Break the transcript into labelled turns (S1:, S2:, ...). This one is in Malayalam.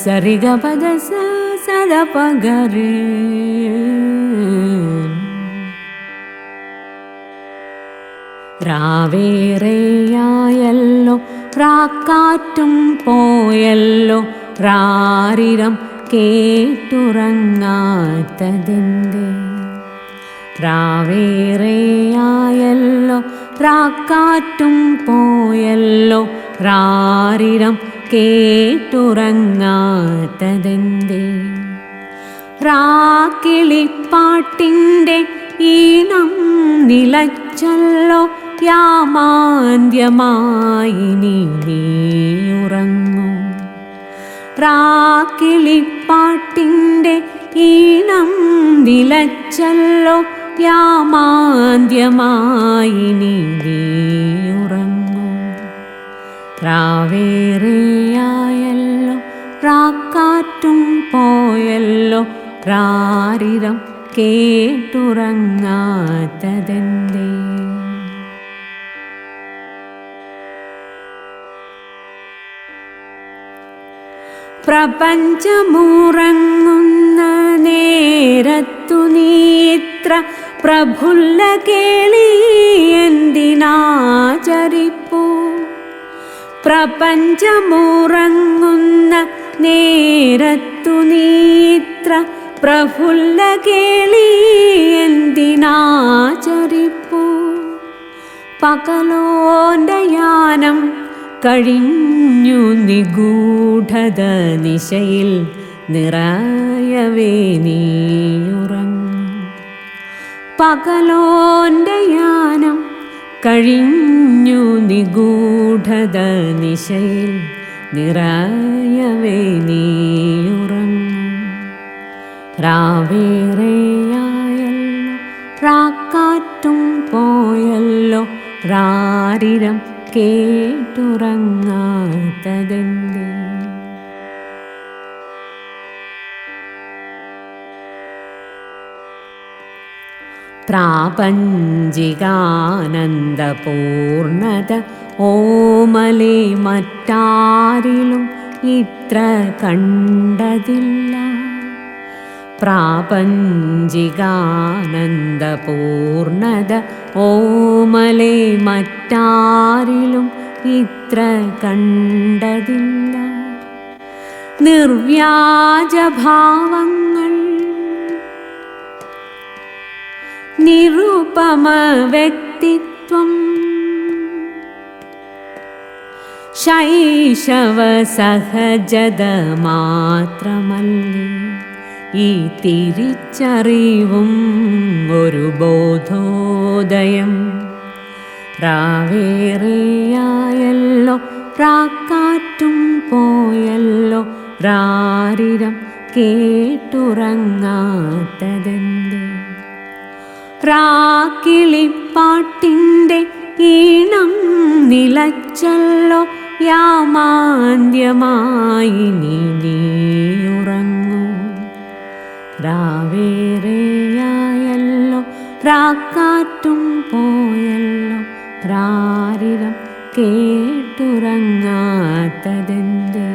S1: സരിഗ പദ സദ പഗരേ. രാവേറെയായല്ലോ രാക്കാറ്റും പോയല്ലോ രാരിരം കേട്ടുറങ്ങാത്തതിൻ്റെ. രാവേറെയായല്ലോ രാക്കാറ്റും പോയല്ലോ രാരിരം കേട്ടുറങ്ങാത്തതിൻ്റെ. രാക്കിളിപ്പാട്ടിൻ്റെ ഈണം നിലച്ചല്ലോ യാമാന്ത്യമായി നീ ഉറങ്ങൂ. രാക്കിളിപ്പാട്ടിൻ്റെ ഈണം നിലച്ചല്ലോ യാമാന്ത്യമായി നീ ഉറങ്ങൂ. രാവേറെയായല്ലോ രാക്കാറ്റും പോയല്ലോ രാരിരം കേട്ടുറങ്ങാത്തതെന്തേ. പ്രപഞ്ചമുറങ്ങുന്ന നേരത്തു നീത്ര പ്രഫുല്ല കേളി എന്തിനാചരിപ്പൂ. പ്രപഞ്ചമുറങ്ങുന്ന നേരത്തു നീത്ര പ്രഫുല്ല കേളി എന്തിനാചരിപ്പൂ. പകലോന്റെ യാനം കഴിഞ്ഞു നിഗൂഢത നിശയിൽ നിറയവേ നീയുറങ്ങും. പകലോന്റെ യാനം കഴിഞ്ഞു നിഗൂഢത നിശയിൽ നിറയവേ നീയുറങ്ങും. രാവേറെയായല്ലോ രാക്കാറ്റും പോയല്ലോ രാരിരം കേട്ടുറങ്ങാത്തതെന്തേ. പ്രാപഞ്ചികാനന്ദപൂർണത ഓമലേ മറ്റാരിലും ഇത്ര കണ്ടതില്ല. പ്രാപഞ്ചികാനന്ദപൂർണത ഓമലേ മറ്റാരിലും ഇത്ര കണ്ടതില്ല. നിർവ്യാജഭാവങ്ങൾ നിരുപമ വ്യക്തിത്വം ശൈശവ സഹജത മാത്രമല്ലേ. ഈ തിരിച്ചറിവും ഒരു ബോധോദയം. രാവേറെയായല്ലോ രാക്കാറ്റും പോയല്ലോ രാരിരം കേട്ടുറങ്ങാത്തതെന്തേ. രാക്കിളിപ്പാട്ടിൻ്റെ ഈണം നിലച്ചല്ലോ യാമാന്ത്യമായി നീ ഉറങ്ങൂ. രാവേറെയായല്ലോ രാക്കാറ്റും പോയല്ലോ രാരിരം കേട്ടുറങ്ങാത്തതെന്തേ.